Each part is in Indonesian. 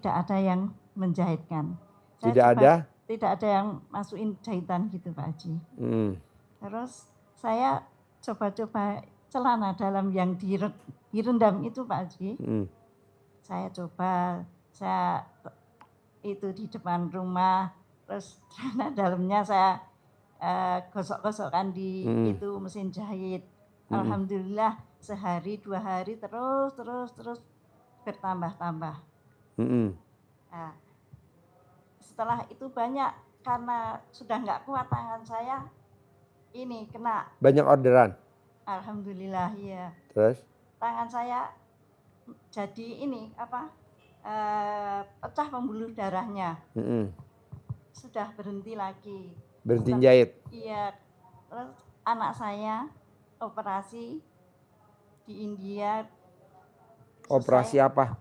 tidak ada yang menjahitkan. Tidak ada yang masukin jahitan gitu Pak Haji. Terus saya coba-coba celana dalam yang direndam itu Pak Haji. Saya coba, saya itu di depan rumah, terus celana dalamnya saya gosok-gosokkan di itu mesin jahit. Alhamdulillah sehari 2 hari terus bertambah-tambah. Nah, setelah itu banyak karena sudah nggak kuat tangan saya ini kena. Banyak orderan? Alhamdulillah ya. Terus? Tangan saya jadi ini pecah pembuluh darahnya. Sudah berhenti lagi. Berhenti jahit? Iya. Terus anak saya operasi di India. Operasi apa?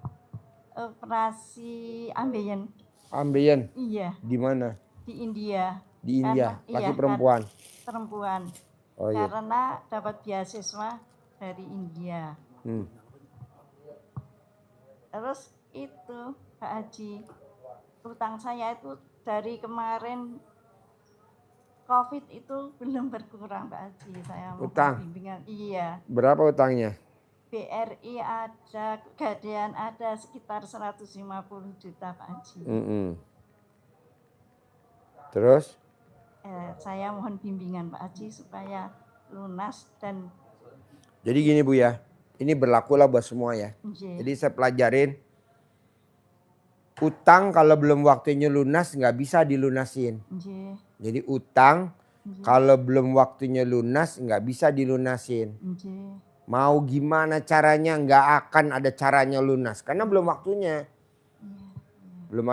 Operasi ambeien. Ambeien? Iya. Di mana? Di India. Di India? Laki iya, perempuan? Perempuan. Oh, iya. Karena dapat beasiswa dari India. Terus itu Pak Haji, utang saya itu dari kemarin COVID itu belum berkurang Pak Haji. Saya utang? Bimbingan. Iya. Berapa utangnya? BRI ada, Pegadaian ada sekitar 150 juta Pak Haji. Terus? Saya mohon bimbingan Pak Haji supaya lunas dan. Jadi gini Bu ya, ini berlakulah buat semua ya. Jadi saya pelajarin, utang kalau belum waktunya lunas nggak bisa dilunasin. Jadi utang kalau belum waktunya lunas nggak bisa dilunasin. Mau gimana caranya nggak akan ada caranya lunas karena belum waktunya. Belum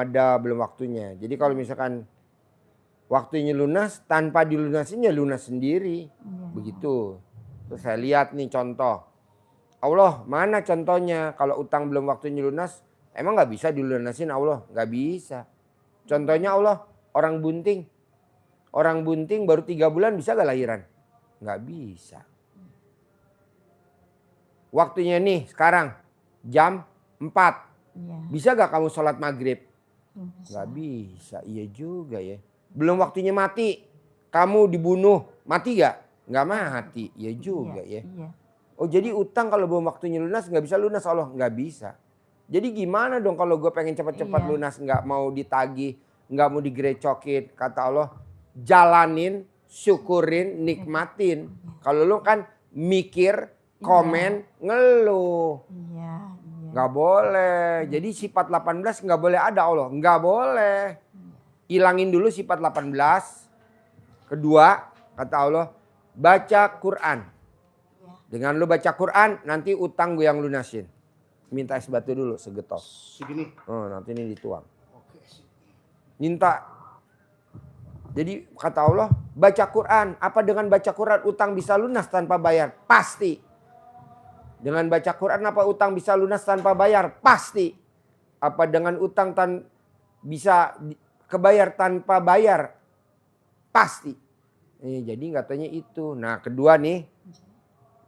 waktunya. Jadi kalau misalkan waktunya lunas tanpa dilunasin ya lunas sendiri. Begitu. Terus saya lihat nih contoh. Allah mana contohnya kalau utang belum waktunya lunas emang nggak bisa dilunasin Allah? Nggak bisa. Contohnya Allah orang bunting. Orang bunting baru 3 bulan bisa gak lahiran? Nggak bisa. Waktunya nih sekarang jam 4. Bisa gak kamu sholat maghrib? Nggak bisa. Iya juga ya. Belum waktunya mati. Kamu dibunuh. Mati gak? Nggak mati. Iya juga ya. Oh jadi utang kalau belum waktunya lunas nggak bisa lunas Allah? Nggak bisa. Jadi gimana dong kalau gue pengen cepat-cepat lunas. Nggak mau ditagih. Nggak mau digerecokin. Kata Allah jalanin, syukurin, nikmatin. Kalau lu kan mikir, komen, ngeluh. Nggak boleh. Jadi sifat 18 nggak boleh ada Allah. Nggak boleh. Hilangin dulu sifat 18. Kedua, kata Allah, baca Quran. Dengan lu baca Quran, nanti utang gue yang lunasin. Minta es batu dulu segetok. Segini? Oh, nanti ini dituang. Minta. Jadi kata Allah, baca Quran. Apa dengan baca Quran utang bisa lunas tanpa bayar? Pasti. Dengan baca Quran apa utang bisa lunas tanpa bayar? Pasti. Apa dengan utang bisa kebayar tanpa bayar? Pasti. Jadi katanya itu. Nah kedua nih.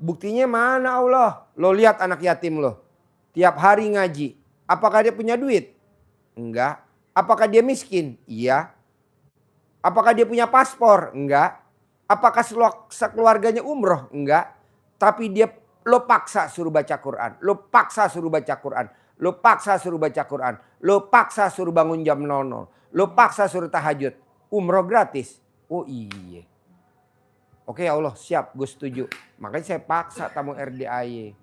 Buktinya mana Allah? Lo lihat anak yatim lo. Tiap hari ngaji. Apakah dia punya duit? Enggak. Apakah dia miskin? Iya. Apakah dia punya paspor? Enggak. Apakah sekeluarganya umroh? Enggak. Tapi lo paksa suruh baca Quran. Lo paksa suruh baca Quran. Lo paksa suruh baca Quran. Lo paksa suruh bangun jam 00. Lo paksa suruh tahajud. Umroh gratis. Oh iya. Oke Allah siap gue setuju. Makanya saya paksa tamu RDAY.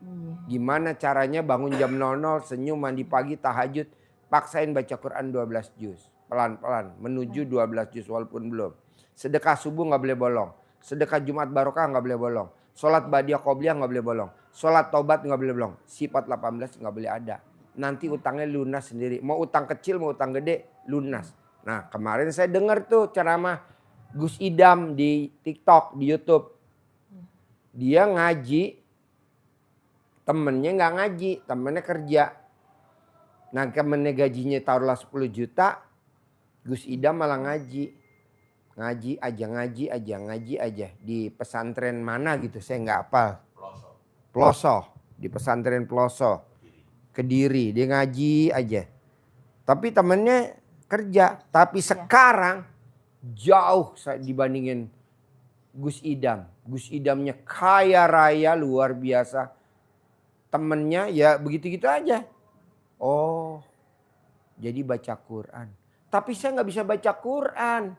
Gimana caranya bangun jam 00 senyum mandi pagi tahajud. Paksain baca Quran 12 juz. Pelan-pelan menuju 12 juz walaupun belum. Sedekah subuh gak boleh bolong. Sedekah Jumat barokah gak boleh bolong. Sholat badiah qobliyah gak boleh bolong. Sholat taubat gak boleh bolong. Sifat 18 gak boleh ada. Nanti utangnya lunas sendiri. Mau utang kecil mau utang gede lunas. Nah kemarin saya dengar tuh ceramah Gus Idam di TikTok, di YouTube. Dia ngaji, temennya nggak ngaji, temennya kerja. Nah temennya gajinya taruhlah 10 juta, Gus Idam malah ngaji. Ngaji aja. Di pesantren mana gitu, saya nggak hafal. Peloso, di pesantren Peloso. Kediri, dia ngaji aja. Tapi temennya kerja. Tapi sekarang jauh dibandingin Gus Idam. Gus Idamnya kaya raya luar biasa. Temennya ya begitu-gitu aja. Oh, jadi baca Quran. Tapi saya nggak bisa baca Quran.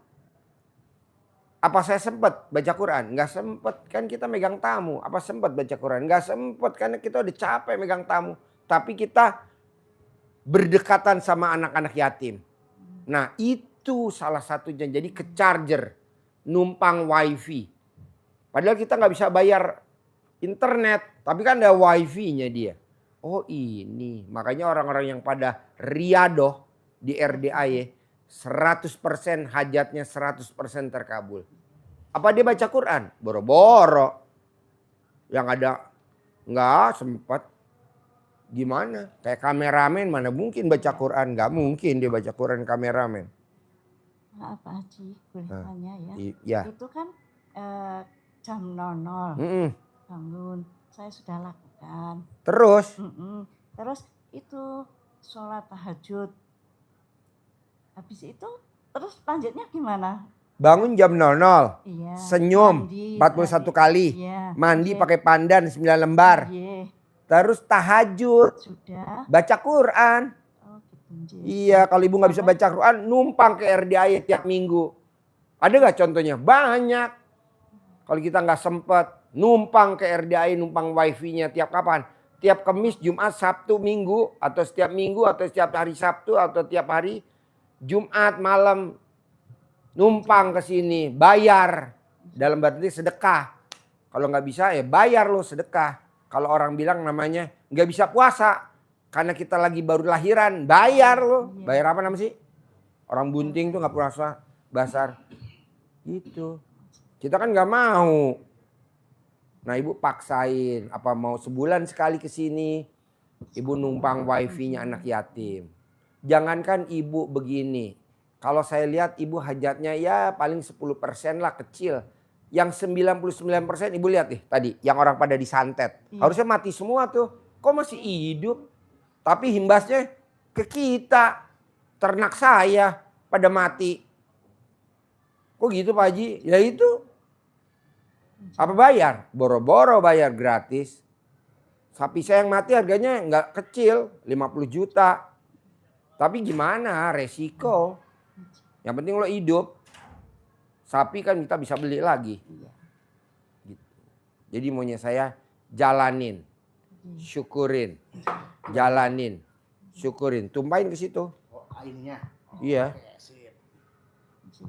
Apa saya sempat baca Quran? Nggak sempat, kan kita megang tamu. Apa sempat baca Quran? Nggak sempat, karena kita udah capek megang tamu. Tapi kita berdekatan sama anak-anak yatim. Nah itu salah satunya, jadi ke charger, numpang wifi. Padahal kita nggak bisa bayar internet, tapi kan ada wifi-nya dia. Oh ini, makanya orang-orang yang pada riadoh di RDAY 100% hajatnya 100% terkabul. Apa dia baca Quran? Boro-boro. Yang ada nggak sempat. Gimana? Kayak kameramen mana mungkin baca Quran? Nggak mungkin dia baca Quran kameramen. Maaf Pak Haji, boleh tanya ya? Ya. Itu kan jam 00 bangun, saya sudah lakukan. Terus? Terus itu sholat tahajud. Habis itu terus lanjutnya gimana? Bangun jam 00, iya, senyum mandi, 41 kali, iya, mandi pakai pandan 9 lembar. Iya. Terus tahajud, sudah baca Quran. Oh, gitu. Iya, kalau ibu nggak bisa baca Quran, numpang ke RDAY tiap minggu. Ada nggak contohnya? Banyak. Kalau kita nggak sempet, numpang ke RDAY, numpang wifi-nya tiap kapan? Tiap Kamis, Jumat, Sabtu, Minggu, atau setiap Minggu, atau setiap hari Sabtu, atau tiap hari Jumat malam. Numpang ke sini, bayar. Dalam berarti sedekah. Kalau nggak bisa ya bayar lo sedekah. Kalau orang bilang namanya nggak bisa puasa karena kita lagi baru lahiran, bayar lo. Bayar apa namanya sih? Orang bunting tuh nggak puasa, basar. Gitu. Kita kan nggak mau. Nah ibu paksain, apa mau sebulan sekali ke sini, ibu numpang wifi-nya anak yatim. Jangankan ibu begini, kalau saya lihat ibu hajatnya ya paling 10% lah kecil. Yang 99% ibu lihat nih tadi, yang orang pada disantet. Harusnya mati semua tuh, kok masih hidup? Tapi himbasnya ke kita, ternak saya pada mati. Kok gitu Pak Haji? Ya itu. Apa bayar? Boro-boro bayar gratis. Sapi saya yang mati harganya nggak kecil, 50 juta. Tapi gimana? Resiko. Yang penting lo hidup. Sapi kan kita bisa beli lagi. Gitu. Jadi maunya saya jalanin, syukurin, jalanin, syukurin. Tumpahin ke situ. Oh, airnya. Iya.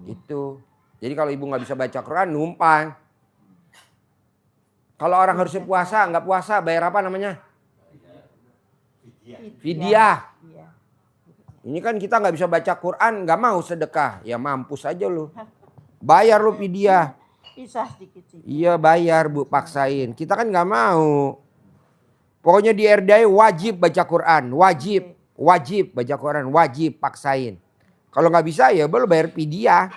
Itu. Jadi kalau ibu nggak bisa baca Quran, numpang. Kalau orang harusnya puasa, nggak puasa, bayar apa namanya? Fidyah. Ini kan kita nggak bisa baca Quran, nggak mau sedekah. Ya mampus aja lu. Bayar lu fidyah. Pisah sedikit. Iya bayar bu, paksain. Kita kan nggak mau. Pokoknya di RDAY wajib baca Quran. Wajib. Wajib baca Quran. Wajib paksain. Kalau nggak bisa ya lu bayar fidyah.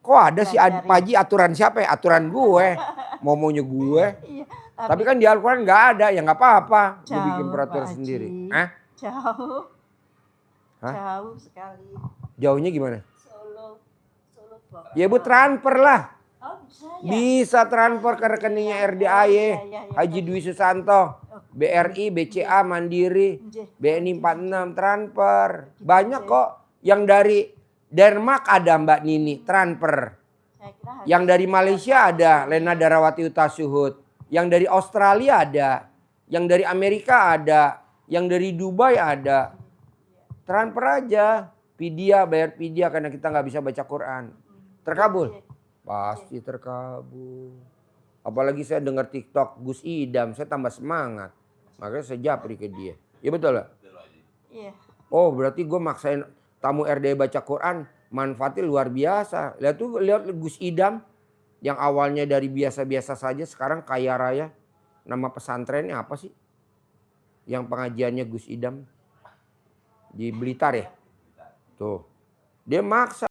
Kok ada sih Pak Haji aturan siapa ya? Aturan gue. Maunya gue. Iya, tapi kan di Al-Quran nggak ada. Ya nggak apa-apa. Gue bikin jauh, peraturan Pak sendiri. Haji. Hah? Jauh. Hah? Jauh sekali. Jauhnya gimana? Solo Bogor. Ya bu transfer lah. Oh, bisa ya? Bisa transfer ke rekeningnya RDAY. Haji Dwi Susanto. BRI, BCA, Mandiri, BNI 46 transfer. Banyak kok. Yang dari Denmark ada Mbak Nini transfer. Yang dari Malaysia ada Lena Darawati Utasuhud. Yang dari Australia ada. Yang dari Amerika ada. Yang dari Dubai ada. Transfer aja. Fidyah, bayar fidyah karena kita nggak bisa baca Quran. Terkabul? Pasti terkabul. Apalagi saya dengar TikTok Gus Idam, saya tambah semangat. Makanya saya japri ke dia. Iya betul lah? Iya. Oh berarti gue maksain tamu RDAY baca Quran, manfaatnya luar biasa. Lihat Gus Idam yang awalnya dari biasa-biasa saja sekarang kaya raya. Nama pesantrennya apa sih? Yang pengajiannya Gus Idam di Blitar ya? Tuh. Dia maksa.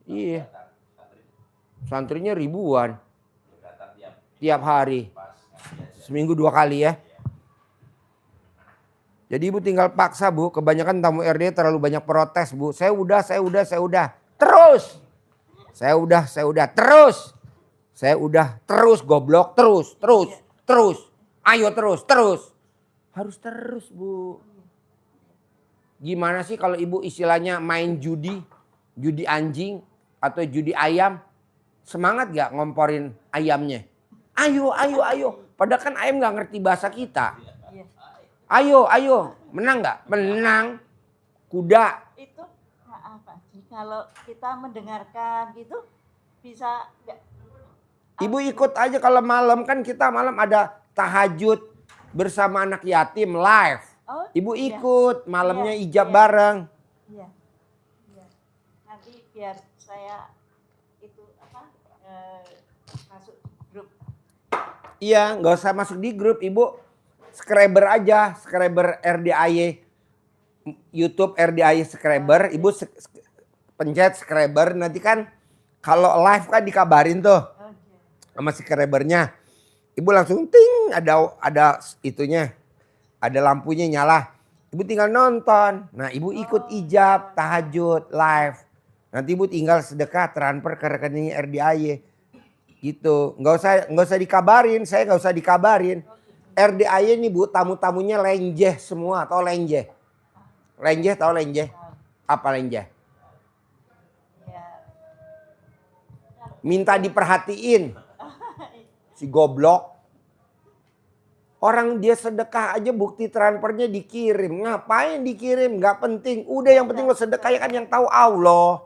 Iya. Santrinya ribuan. Tiap hari. Seminggu 2 kali ya. Jadi ibu tinggal paksa bu. Kebanyakan tamu RD terlalu banyak protes bu. Saya udah. Terus. Saya udah. Terus. Saya udah. Terus goblok. Terus. Ayo terus. Harus terus bu. Gimana sih kalau ibu istilahnya main judi anjing atau judi ayam, semangat gak ngomporin ayamnya? Ayo. Padahal kan ayam gak ngerti bahasa kita. Ayo, menang gak? Menang. Kuda. Itu apa sih? Kalau kita mendengarkan gitu bisa gak? Ibu ikut aja kalau malam, kan kita malam ada tahajud bersama anak yatim live. Oh, Ibu iya. ikut malamnya Iya, ijab iya. bareng. Iya. Nanti biar saya itu masuk grup. Iya, nggak usah masuk di grup, ibu subscriber aja, subscriber RDAY, YouTube RDAY subscriber, ibu pencet subscriber, nanti kan kalau live kan dikabarin tuh sama subscribernya, ibu langsung ting ada itunya, ada lampunya nyala, ibu tinggal nonton, nah ibu ikut ijab, tahajud, live, nanti ibu tinggal sedekah transfer ke rekening RDAY. Gitu, nggak usah dikabarin, saya nggak usah dikabarin. RDAY ini bu, tamu-tamunya lenjeh semua, tau lenjeh? Lenjeh tau lenjeh? Apa lenjeh? Minta diperhatiin, si goblok. Orang dia sedekah aja bukti transfernya dikirim, ngapain dikirim? Nggak penting, udah yang penting lo sedekah ya kan yang tahu Allah.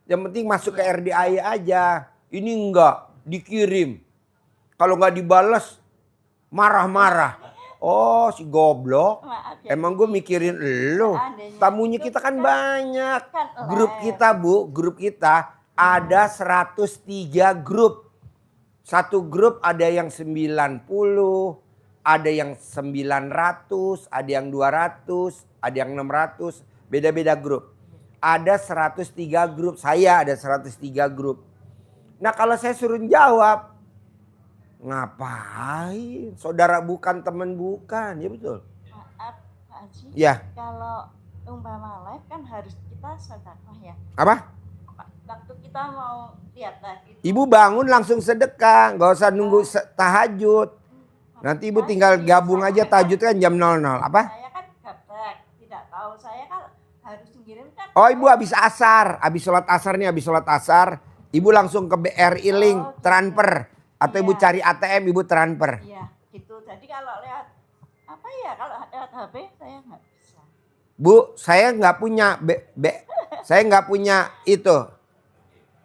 Yang penting masuk ke RDAY aja. Ini enggak. Dikirim. Kalau nggak dibalas marah-marah. Oh si goblok. Emang gue mikirin lo. Tamunya kita kan banyak. Grup kita bu, grup kita ada 103 grup. Satu grup ada yang 90, ada yang 900, ada yang 200, ada yang 600. Beda-beda grup. Ada 103 grup, saya ada 103 grup. Nah kalau saya suruh jawab, ngapain? Saudara bukan, teman bukan, ya betul. Maaf Pak Haji, ya. Kalau umpama live kan harus kita sedekah ya. Apa? Waktu kita mau lihat live itu. Ibu bangun langsung sedekah, nggak usah nunggu tahajud. Nanti ibu tinggal gabung aja tahajud kan jam 00. Apa? Saya kan gaptek, tidak tahu. Saya kan harus mengirimkan. Oh ibu habis asar, habis sholat asar nih, habis sholat asar. Ibu langsung ke BRI Link, transfer. Atau ibu cari ATM, ibu transfer. Iya, gitu. Jadi kalau lihat, apa ya, kalau lihat HP saya nggak bisa. Bu, saya nggak punya, saya nggak punya itu.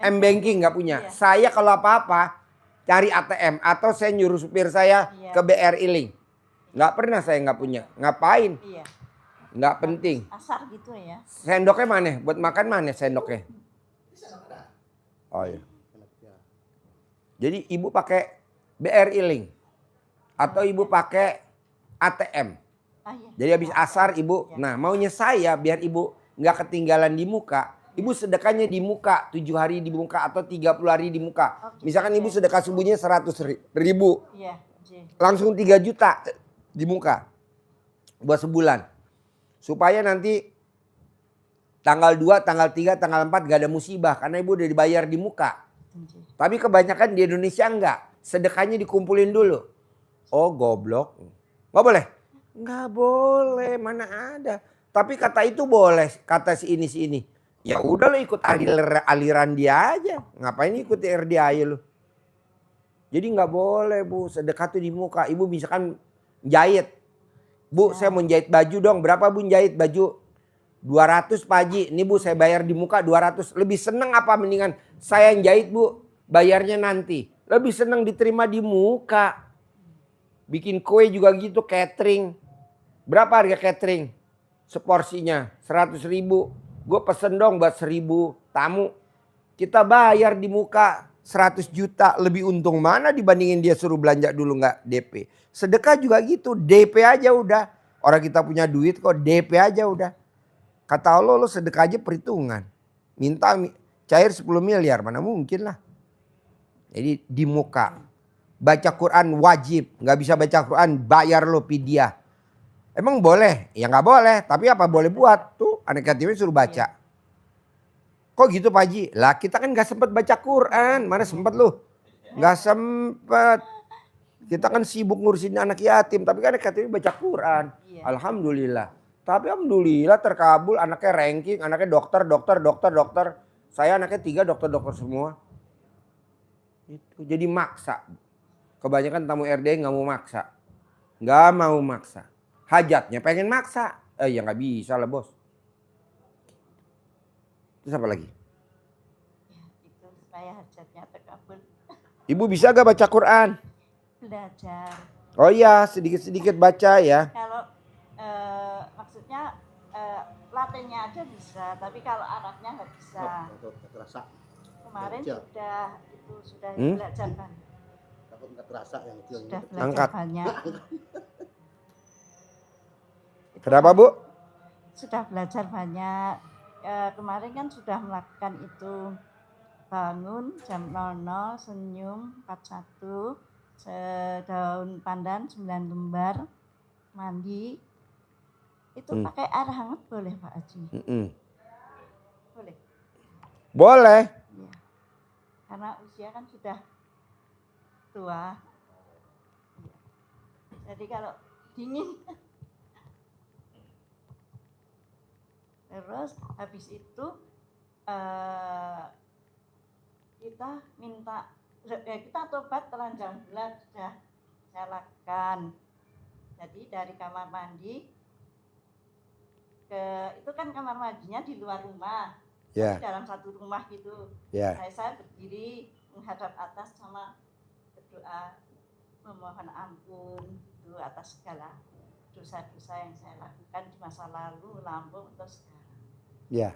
M-Banking nggak punya. Iya. Saya kalau apa-apa, cari ATM. Atau saya nyuruh supir saya ke BRI Link. Nggak pernah saya nggak punya. Ngapain? Iya. Nggak penting. Asar gitu ya. Sendoknya mana? Buat makan mana sendoknya? Oh iya. Jadi ibu pakai BRI Link atau ibu pakai ATM. Jadi habis asar ibu, nah maunya saya biar ibu nggak ketinggalan di muka. Ibu sedekahnya di muka 7 hari di muka atau 30 hari di muka. Misalkan ibu sedekah subuhnya 100.000, langsung 3 juta di muka buat sebulan. Supaya nanti tanggal 2, tanggal 3, tanggal 4 gak ada musibah. Karena ibu udah dibayar di muka. Tapi kebanyakan di Indonesia enggak. Sedekahnya dikumpulin dulu. Oh goblok. Gak boleh? Gak boleh. Mana ada. Tapi kata itu boleh. Kata si ini. Ya udah lo ikut aliran dia aja. Ngapain ikut RDAY lo. Jadi gak boleh bu. Sedekah tuh di muka. Ibu misalkan jahit. Bu saya mau jahit baju dong. Berapa bu jahit baju? 200 Pak Haji, ini bu saya bayar di muka 200. Lebih seneng apa mendingan saya yang jahit bu, bayarnya nanti. Lebih seneng diterima di muka. Bikin kue juga gitu, catering. Berapa harga catering? Seporsinya 100.000. Gue pesen dong buat 1.000 tamu. Kita bayar di muka 100 juta. Lebih untung mana dibandingin dia suruh belanja dulu nggak DP. Sedekah juga gitu, DP aja udah. Orang kita punya duit kok DP aja udah. Kata Allah lo sedekah aja perhitungan. Minta cair 10 miliar. Mana mungkin lah. Jadi di muka. Baca Quran wajib. Nggak bisa baca Quran bayar lo fidyah. Emang boleh? Ya nggak boleh. Tapi apa boleh buat? Tuh anak yatimnya suruh baca. Kok gitu Pak Haji? Lah kita kan nggak sempat baca Quran. Mana sempat lu? Nggak sempat. Kita kan sibuk ngurusin anak yatim. Tapi kan anak yatim baca Quran. Alhamdulillah. Tapi alhamdulillah terkabul. Anaknya ranking. Anaknya dokter. Saya anaknya 3 dokter semua. Itu jadi maksa. Kebanyakan tamu RD nggak mau maksa. Nggak mau maksa. Hajatnya pengen maksa. Ya nggak bisa lah bos. Terus apa lagi? Ya, itu supaya hajatnya terkabul. Ibu bisa gak baca Quran? Belajar. Oh iya sedikit-sedikit baca ya. Kalau maksudnya Latinnya aja bisa. Tapi kalau Arabnya nggak bisa. Kemarin sudah belajar kan. Nggak terasa yang itu. Sudah belajar Angkat. banyak. Kenapa Bu? Sudah belajar banyak. Kemarin kan sudah melakukan itu. Bangun jam 00, senyum 41, daun pandan 9 lembar, mandi. Itu pakai air hangat boleh Pak Haji? Boleh? Boleh. Ya. Karena usia kan sudah tua. Ya. Jadi kalau dingin. Terus habis itu kita tobat telanjang bulat sudah saya lakukan. Jadi dari kamar mandi itu kan kamar mandinya di luar rumah, di dalam satu rumah gitu. Saya berdiri menghadap atas sama berdoa memohon ampun itu atas segala dosa-dosa yang saya lakukan di masa lalu, lampau atau sekarang.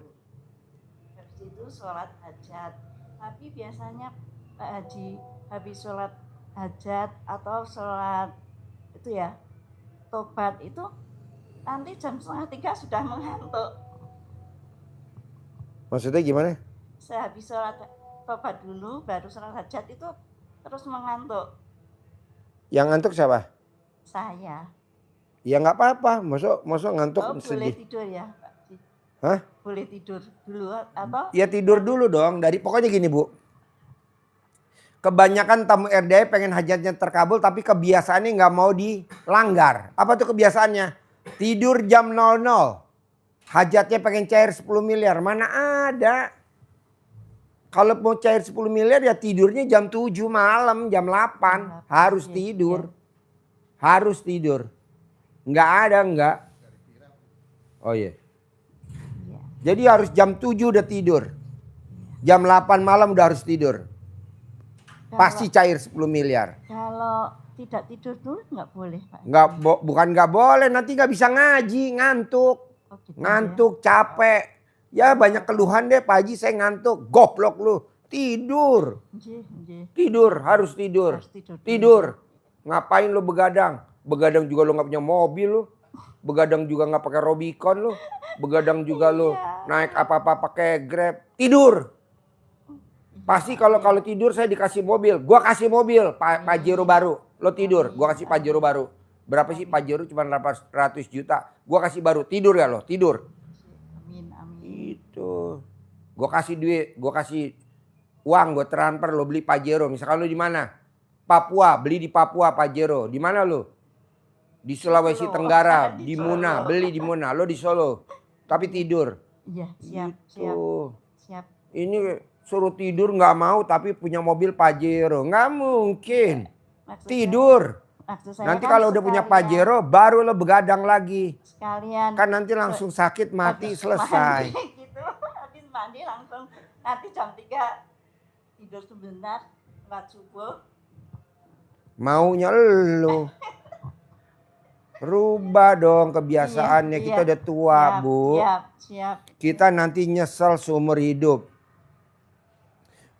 Habis itu sholat hajat. Tapi biasanya Pak Haji habis sholat hajat atau sholat itu ya tobat itu nanti jam 2:30 sudah mengantuk. Maksudnya gimana? Saya habis sholat tobat dulu baru sholat hajat itu terus mengantuk. Yang ngantuk siapa? Saya. Ya nggak apa-apa, masuk ngantuk boleh tidur ya Pak Haji? Hah? Boleh tidur dulu atau? Ya tidur dulu dong. Pokoknya gini Bu. Kebanyakan tamu RDI pengen hajatnya terkabul tapi kebiasaannya nggak mau dilanggar. Apa tuh kebiasaannya? Tidur jam 00. Hajatnya pengen cair 10 miliar. Mana ada. Kalau mau cair 10 miliar ya tidurnya jam 7 malam, jam 8. Harus tidur. Harus tidur. Nggak ada, nggak. Oh iya. Jadi harus jam 7 udah tidur. Jam 8 malam udah harus tidur. Pasti cair 10 miliar. Kalau tidak tidur dulu nggak boleh Pak? Bukan nggak boleh, nanti nggak bisa ngaji, ngantuk. Gitu ngantuk, capek. Ya banyak keluhan deh Pak Haji saya ngantuk. Goblok lu, tidur. Tidur, harus tidur. Tidur. Ngapain lu begadang? Begadang juga lu nggak punya mobil lu. Begadang juga nggak pakai Robicon lu. Begadang juga lu naik apa-apa pakai Grab. Tidur. Pasti kalau tidur saya dikasih mobil. Gua kasih mobil Pajero baru. Lo tidur, gua kasih Pajero baru. Berapa sih Pajero? Cuma 800 juta. Gua kasih baru. Tidur ya lo, tidur. Amin. Itu. Gua kasih duit, gua kasih uang, gua transfer lo beli Pajero. Misalkan lo di mana? Papua, beli di Papua Pajero. Di mana lo? Di Sulawesi Tenggara, di Muna, beli di Muna. Lo di Solo. Tapi tidur. Iya, siap. Ini suruh tidur nggak mau tapi punya mobil Pajero. Nggak mungkin. Tidur. Nanti kan kalau udah punya Pajero baru lo begadang lagi. Sekalian. Kan nanti langsung sakit mati selesai. Gitu. Habis mandi langsung nanti jam 3 tidur sebentar sholat subuh. Maunya lo. Rubah dong kebiasaannya. Kita udah tua Bu. Siap. Kita nanti nyesel seumur hidup.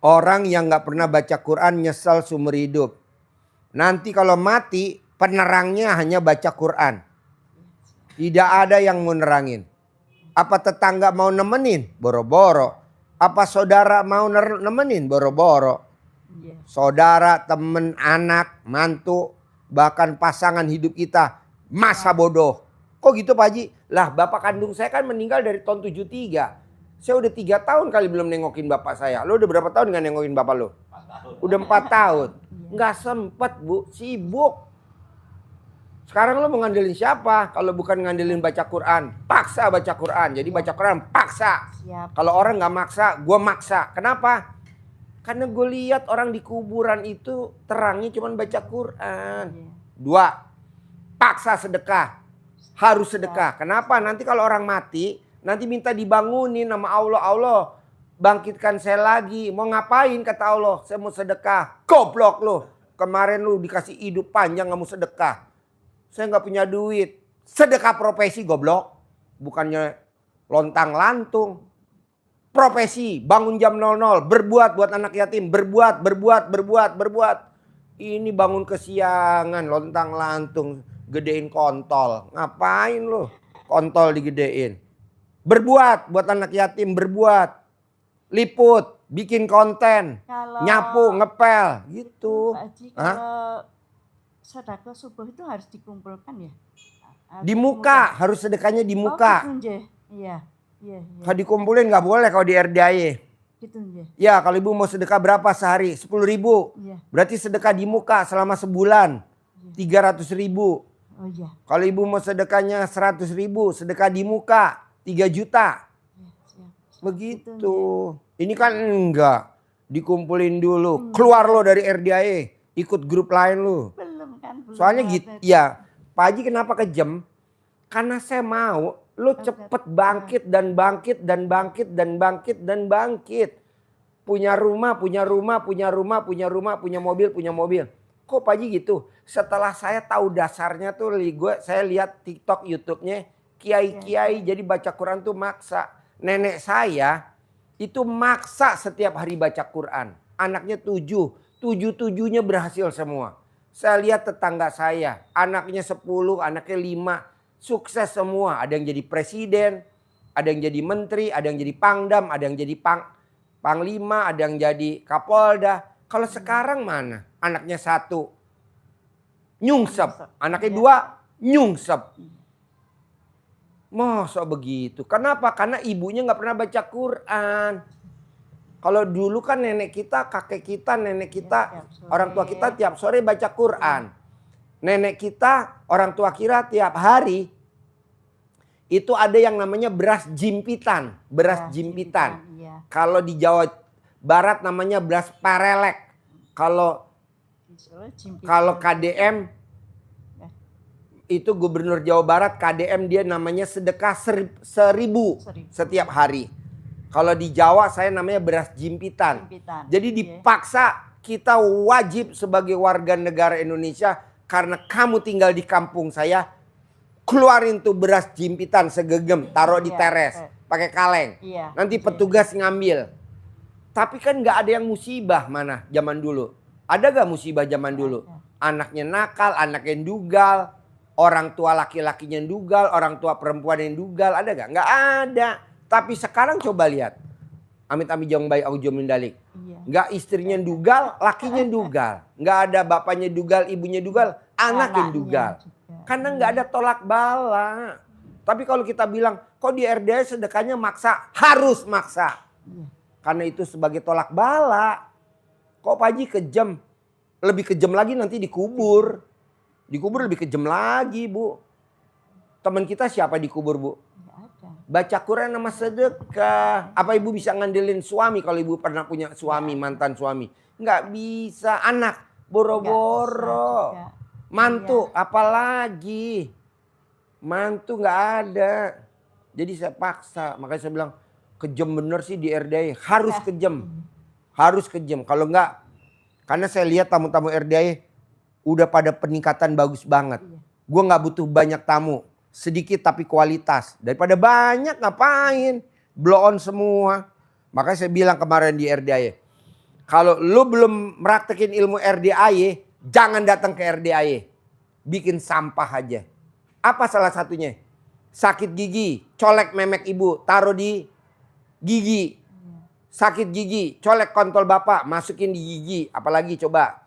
Orang yang gak pernah baca Quran nyesel seumur hidup. Nanti kalau mati penerangnya hanya baca Quran. Tidak ada yang mau nerangin. Apa tetangga mau nemenin? Boro-boro. Apa saudara mau nemenin boro-boro? Iya. Saudara, temen, anak, mantu, bahkan pasangan hidup kita masa bodoh. Kok gitu Pak Haji? Lah bapak kandung saya kan meninggal dari tahun 73. Saya udah 3 tahun kali belum nengokin bapak saya. Lo udah berapa tahun gak nengokin bapak lo? Udah 4 tahun. Nggak sempet Bu, sibuk. Sekarang lo mau ngandelin siapa? Kalau bukan ngandelin baca Quran. Paksa baca Quran. Jadi baca Quran paksa. Kalau orang nggak maksa, gue maksa. Kenapa? Karena gue lihat orang di kuburan itu terangnya cuma baca Quran. 2, paksa sedekah. Harus sedekah. Kenapa? Nanti kalau orang mati, nanti minta dibangunin sama Allah. Allah, bangkitkan saya lagi. Mau ngapain kata Allah? Saya mau sedekah. Goblok lo. Kemarin lu dikasih hidup panjang gak mau sedekah. Saya gak punya duit. Sedekah profesi goblok. Bukannya lontang lantung. Profesi, bangun jam 00. Berbuat buat anak yatim. Berbuat. Ini bangun kesiangan, lontang lantung. Gedein kontol. Ngapain lu? Kontol digedein. Berbuat buat anak yatim, berbuat. Liput, bikin konten, nyapu, ngepel, gitu. Pak Haji, kalau sedekah subuh itu harus dikumpulkan ya? Di muka, harus sedekahnya di muka. Oh, gitu, iya. Kalau dikumpulin nggak boleh kalau di RDAY. Gitu, ya, kalau ibu mau sedekah berapa sehari? 10.000. Iya. Berarti sedekah di muka selama sebulan. 300.000. Oh iya. Kalau ibu mau sedekahnya 100.000, sedekah di muka 3 juta. Begitu. Ini kan enggak. Dikumpulin dulu. Keluar lo dari RDAE. Ikut grup lain lo. Belum kan. Soalnya gitu. Ya. Pak Haji kenapa kejem? Karena saya mau lo cepet bangkit dan bangkit dan bangkit dan bangkit dan bangkit. Punya rumah, punya mobil. Kok Pak Haji gitu? Setelah saya tahu dasarnya tuh saya lihat TikTok, YouTube-nya. Kiai-kiai jadi baca Quran tuh maksa. Nenek saya itu maksa setiap hari baca Quran. Anaknya 7. 7-7-nya berhasil semua. Saya lihat tetangga saya. Anaknya 10, anaknya 5. Sukses semua. Ada yang jadi presiden. Ada yang jadi menteri. Ada yang jadi pangdam. Ada yang jadi panglima. Ada yang jadi kapolda. Kalau sekarang mana? Anaknya 1. Nyungsep. Anaknya 2. Nyungsep. Masa begitu? Kenapa? Karena ibunya nggak pernah baca Quran. Kalau dulu kan nenek kita, kakek kita, nenek kita, orang tua kita tiap sore baca Quran. Nenek kita, orang tua kita tiap hari itu ada yang namanya beras jimpitan. Beras jimpitan. Kalau di Jawa Barat namanya beras parelek. Kalau KDM itu gubernur Jawa Barat, KDM dia namanya sedekah 1.000 setiap hari. Kalau di Jawa saya namanya beras jimpitan. Jadi dipaksa kita wajib sebagai warga negara Indonesia karena kamu tinggal di kampung saya, keluarin tuh beras jimpitan segegem, taruh di teres, pakai kaleng. Nanti petugas ngambil. Tapi kan nggak ada yang musibah mana zaman dulu. Ada gak musibah zaman dulu? Anaknya nakal, anaknya dugal. Orang tua laki-lakinya dugal, orang tua perempuan yang dugal, ada gak? Nggak ada. Tapi sekarang coba lihat. Amit-amit jong bayi aujo mindalik. Nggak istrinya dugal, lakinya dugal. Nggak ada bapaknya dugal, ibunya dugal, anaknya dugal. Karena nggak ada tolak bala. Tapi kalau kita bilang, kok di RDA sedekahnya maksa? Harus maksa. Karena itu sebagai tolak bala. Kok Pak Haji kejam? Lebih kejam lagi nanti dikubur. Dikubur lebih kejam lagi, Bu. Teman kita siapa dikubur, Bu? Baca Quran sama sedekah. Apa ibu bisa ngandelin suami kalau ibu pernah punya suami, mantan suami? Nggak bisa. Anak, boro-boro. Mantu, apalagi. Mantu nggak ada. Jadi saya paksa. Makanya saya bilang, kejam bener sih di RDA. Harus kejam. Harus kejam. Kalau nggak, karena saya lihat tamu-tamu RDA udah pada peningkatan bagus banget. Gue gak butuh banyak tamu. Sedikit tapi kualitas. Daripada banyak ngapain. Blow on semua. Makanya saya bilang kemarin di RDAY. Kalau lu belum meraktekin ilmu RDAY. Jangan datang ke RDAY. Bikin sampah aja. Apa salah satunya? Sakit gigi. Colek memek ibu. Taruh di gigi. Sakit gigi, colek kontol bapak, masukin di gigi. Apalagi coba.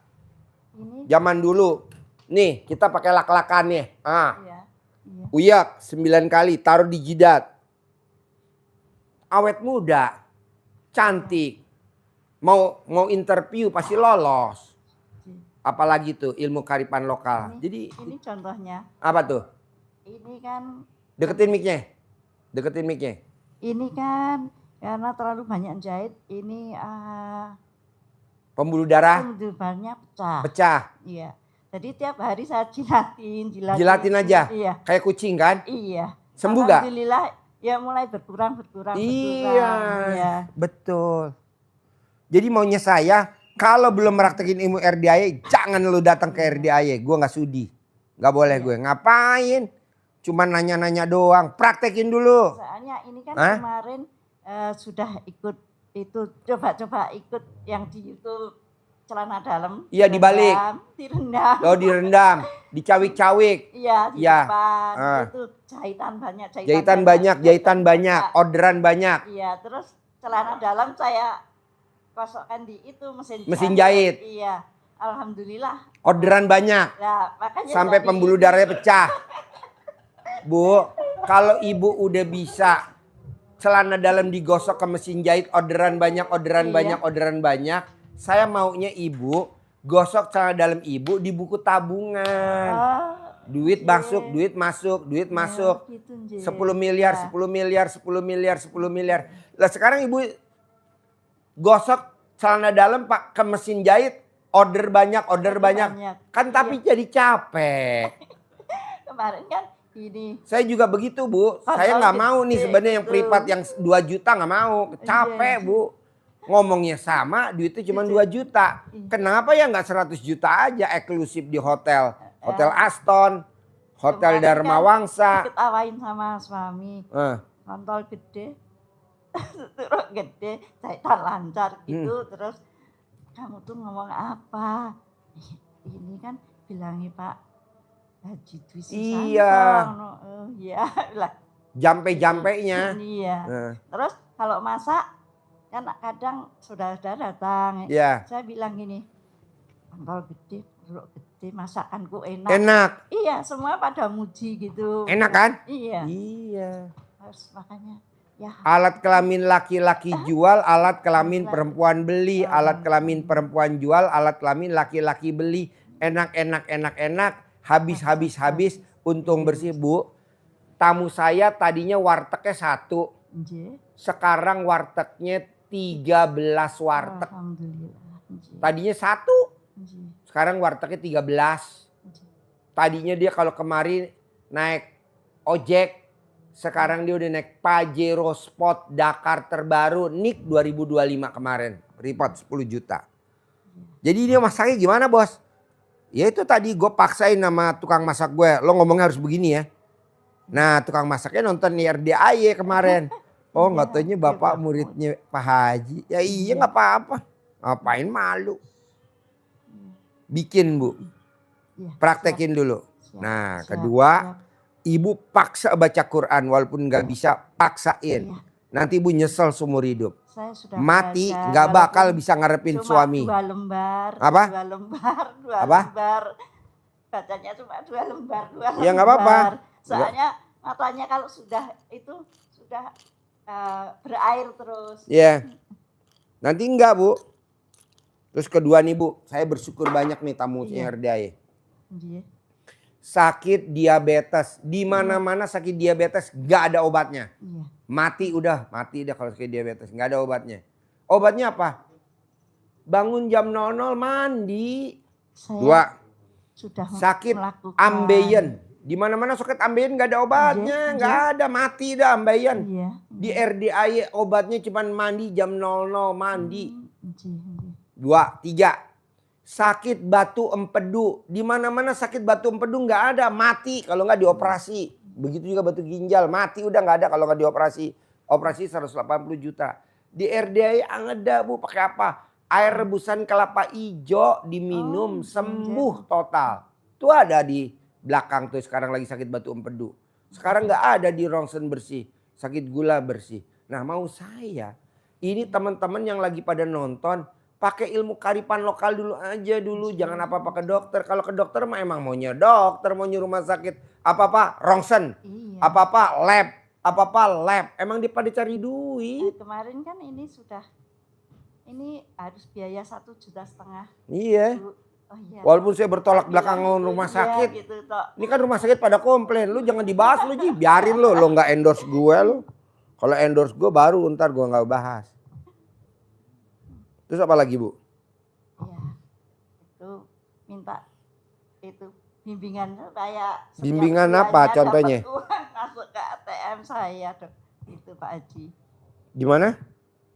Ini. Zaman dulu. Nih, kita pakai lak-lakan nih. Iya. Iya. Uyak 9 kali, taruh di jidat. Awet muda, cantik. Mau interview pasti lolos. Apalagi tuh ilmu kearifan lokal. Jadi ini contohnya. apa tuh? Ini kan Deketin mic-nya. Deketin mic-nya. ini kan karena terlalu banyak jahit, ini Pembuluh darah banyak pecah. pecah. Iya. Jadi tiap hari saya jilatin. Jilatin aja. Iya. Kayak kucing kan? Iya. Sembuh gak? Alhamdulillah ya mulai berkurang. Iya. Iya. Betul. Jadi maunya saya kalau belum praktekin ilmu RDAY jangan lu datang ke RDAY. Gue gak sudi. Gak boleh gue. Ngapain? Cuman nanya-nanya doang. Praktekin dulu. Soalnya ini kan kemarin sudah ikut itu coba-coba ikut yang di YouTube celana dalam. Iya dibalik. Direndam. Oh direndam. Dicawik-cawik. Iya di depan. Itu jahitan banyak. Jahitan banyak. Orderan banyak. Iya terus celana dalam saya kosokkan di itu mesin jahit. Iya. Alhamdulillah. Orderan banyak. Nah, makanya sampai pembuluh darahnya pecah. Bu, kalau ibu udah bisa celana dalam digosok ke mesin jahit, orderan banyak. Saya maunya ibu gosok celana dalam ibu di buku tabungan. Duit masuk. Gitu, 10 miliar. Lah sekarang ibu gosok celana dalam pak ke mesin jahit, order banyak. Kan tapi jadi capek. Kemarin kan ini. Saya juga begitu Bu. Saya nggak mau nih sebenarnya yang privat yang 2 juta nggak mau. Capek Bu. Ngomongnya sama, duitnya cuma 2 juta. Kenapa ya nggak 100 juta aja eksklusif di hotel. Hotel Aston, Hotel Dharma Wangsa. Ketawain sama suami. Kontol gede. Terus gede, jahitan lancar gitu. Terus kamu tuh ngomong apa? Ini kan bilangi Pak Haji Dwi Susanto. Iya. Jampe-jampenya. Iya. Terus kalau masak kan kadang saudara-saudara datang. Iya. Saya bilang gini, kontol gede, perut gede, masakanku enak. Enak. Iya, semua pada muji gitu. Enak kan? Iya. Iya. Harus makanya. Ya. Alat kelamin laki-laki jual, alat kelamin perempuan beli. Alat kelamin perempuan jual, alat kelamin laki-laki beli. Enak. Habis. Untung bersih Bu. Tamu saya tadinya wartegnya 1. Sekarang wartegnya 13 warteg. Alhamdulillah. Tadinya 1. Sekarang wartegnya 13. Tadinya dia kalau kemarin naik ojek. Sekarang dia udah naik Pajero Sport Dakar terbaru NIK 2025 kemarin. Report 10 juta. Jadi dia masaknya gimana bos? Ya itu tadi gue paksain sama tukang masak gue. Lo ngomongnya harus begini ya. Nah tukang masaknya nonton di RDAY kemarin. Oh gak taunya bapak muridnya Pak Haji. Ya iya gak apa-apa. Ngapain malu. Bikin Bu. Praktekin dulu. Nah kedua. Ibu paksa baca Quran walaupun gak bisa paksain. Nanti ibu nyesel seumur hidup. Saya sudah mati gak bakal bisa ngarepin suami. 2 lembar. Apa? 2 lembar. 2 apa? lembar. Bacanya cuma 2 lembar. 2 lembar. Ya gak apa-apa. Soalnya matanya kalau sudah itu sudah berair terus. Iya. Nanti enggak Bu. Terus kedua nih Bu. Saya bersyukur banyak nih tamunya RDAY. Iya. Sakit diabetes, di mana-mana sakit diabetes gak ada obatnya. Mati udah kalau sakit diabetes gak ada obatnya. Obatnya apa? Bangun jam 00 mandi. Saya 2. Sakit ambeien. Di mana-mana sakit ambeien gak ada obatnya, gak ada, mati dah ambeien. Di RDAY obatnya cuma mandi jam 00 mandi. 2, 3. Sakit batu empedu, di mana-mana sakit batu empedu nggak ada, mati kalau nggak dioperasi. Begitu juga batu ginjal, mati udah nggak ada kalau nggak dioperasi. Operasi 180 juta. Di RDAY ada Bu, pakai apa? Air rebusan kelapa hijau diminum sembuh total. Itu ada di belakang tuh sekarang lagi sakit batu empedu. Sekarang nggak ada di rongsen bersih, sakit gula bersih. Nah mau saya Ini teman-teman yang lagi pada nonton, pakai ilmu kearifan lokal dulu aja dulu. Jangan apa-apa ke dokter. Kalau ke dokter mah emang maunya dokter, maunya rumah sakit. Apa-apa rongsen, Iya. apa-apa lab, apa-apa lab. Emang dia pada cari duit. Kemarin kan ini harus biaya 1,5 juta. Iya. Oh iya. Walaupun saya bertolak belakang rumah sakit. Iya, gitu, toh. Ini kan rumah sakit pada komplain. Lu jangan dibahas lu Ji. Biarin lu nggak endorse gue lu. Kalau endorse gue baru ntar gue nggak bahas. Terus apa lagi Bu? Iya. Itu minta itu bimbingan supaya setiap Bimbingan bulannya apa dapat contohnya? uang masuk ke ATM saya dok. Itu Pak Haji. Gimana?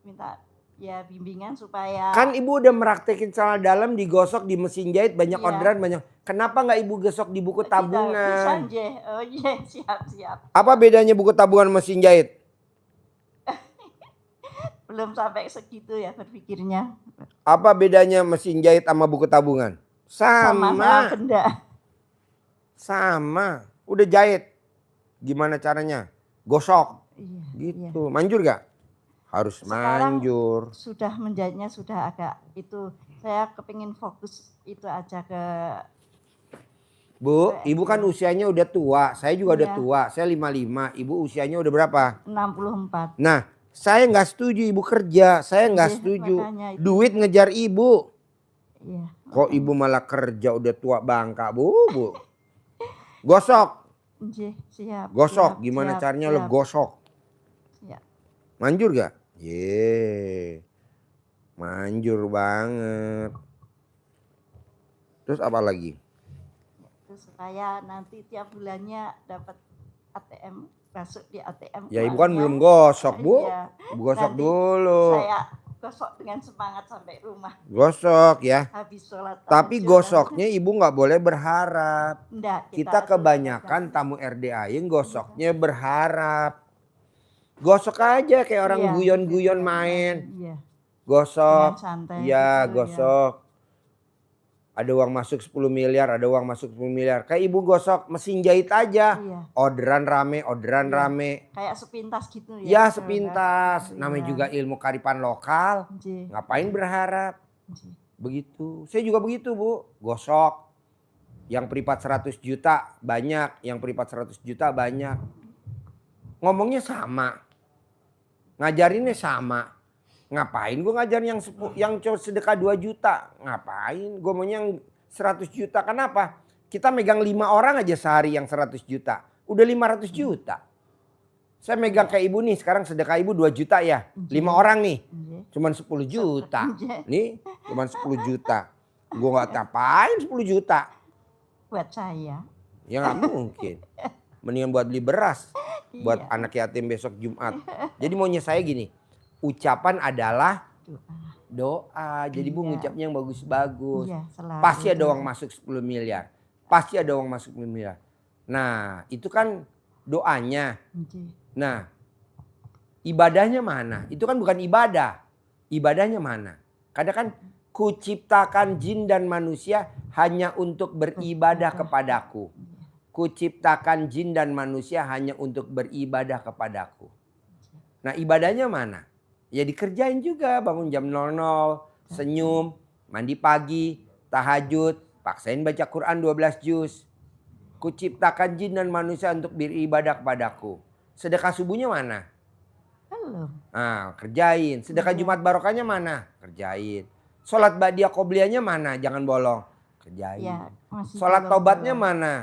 Minta ya bimbingan supaya Kan ibu udah meraktekin celana dalam digosok di mesin jahit banyak Iya. orderan banyak. Kenapa nggak ibu gosok di buku Bisa, tabungan? Je. Oh iya, siap. Apa bedanya buku tabungan mesin jahit? Belum sampai segitu ya berpikirnya. Apa bedanya mesin jahit sama buku tabungan? Sama benda. Sama. Udah jahit. Gimana caranya? Gosok. Iya. Gitu. Manjur gak? Harus Sekarang manjur. sudah menjahitnya sudah agak itu. Saya kepingin fokus itu aja ke Bu, ibu kan usianya udah tua. Saya juga udah Iya. tua. Saya 55. Ibu usianya udah berapa? 64. Nah, saya nggak setuju ibu kerja. Saya nggak Iya, setuju. makanya itu. Duit ngejar ibu. Iya. Kok ibu malah kerja udah tua bangka, Bu? Gosok. Iya, siap. Gosok. siap, Gimana siap, caranya siap, lo gosok? siap. Manjur gak? Ye. Manjur banget. Terus apa lagi? Itu supaya nanti tiap bulannya dapat ATM, masuk di ATM. Ya ibu kan uangnya. belum gosok, Bu. Iya. Ibu gosok Nanti dulu. Saya gosok dengan semangat sampai rumah. Gosok ya. Habis sholat. Tapi tahajud. gosoknya ibu nggak boleh berharap. Enggak, Kita kebanyakan tamu RDA yang gosoknya berharap. Gosok aja kayak orang Iya, guyon-guyon gitu, main. Iya. Gosok. Dengan santai Ya gitu, gosok. Ada uang masuk 10 miliar, ada uang masuk 10 miliar. Kayak ibu gosok mesin jahit aja. Iya. Orderan rame, orderan Iya. rame. Kayak sepintas gitu ya. Ya sepintas. Iya. Namanya juga ilmu kearifan lokal. Iya. Ngapain berharap? Iya. Begitu. Saya juga begitu Bu. Gosok. Yang privat 100 juta banyak. Yang privat 100 juta banyak. Ngomongnya sama. Ngajarinnya sama. Ngapain gue ngajar yang sedekah 2 juta? Ngapain? Gue maunya yang 100 juta. Kenapa? Kita megang 5 orang aja sehari yang 100 juta. Udah 500 juta. Saya megang kayak ibu nih. Sekarang sedekah ibu 2 juta ya. 5 orang nih. Iya. Cuman 10 juta. Iya. Nih cuman 10 juta. Gue gak ngapain 10 juta. Buat saya. Ya gak mungkin. Mendingan buat beli beras. Buat Iya. anak yatim besok Jumat. Jadi maunya saya gini. Ucapan adalah doa. Jadi Bu Iya. ngucapnya yang bagus-bagus. Iya, selalu. Pasti ada uang masuk 10 miliar. Pasti ada uang masuk 10 miliar. Nah itu kan doanya. Iya. Nah ibadahnya mana? Itu kan bukan ibadah. Ibadahnya mana? Kadang kan kuciptakan jin dan manusia hanya untuk beribadah kepadaku. Kuciptakan jin dan manusia hanya untuk beribadah kepadaku. Nah ibadahnya mana? Ya dikerjain juga, bangun jam 00, senyum, mandi pagi, tahajud, paksain baca Quran 12 juz. Kuciptakan jin dan manusia untuk beribadah kepadaku. Sedekah subuhnya mana? Belum. Nah, kerjain. Sedekah Jumat barokahnya mana? Kerjain. Sholat ba'diyah qobliyahnya mana? Jangan bolong. Kerjain. Ya, masih Sholat belum taubatnya belum. mana?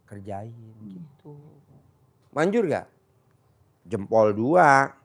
Kerjain gitu. Manjur gak? Jempol 2.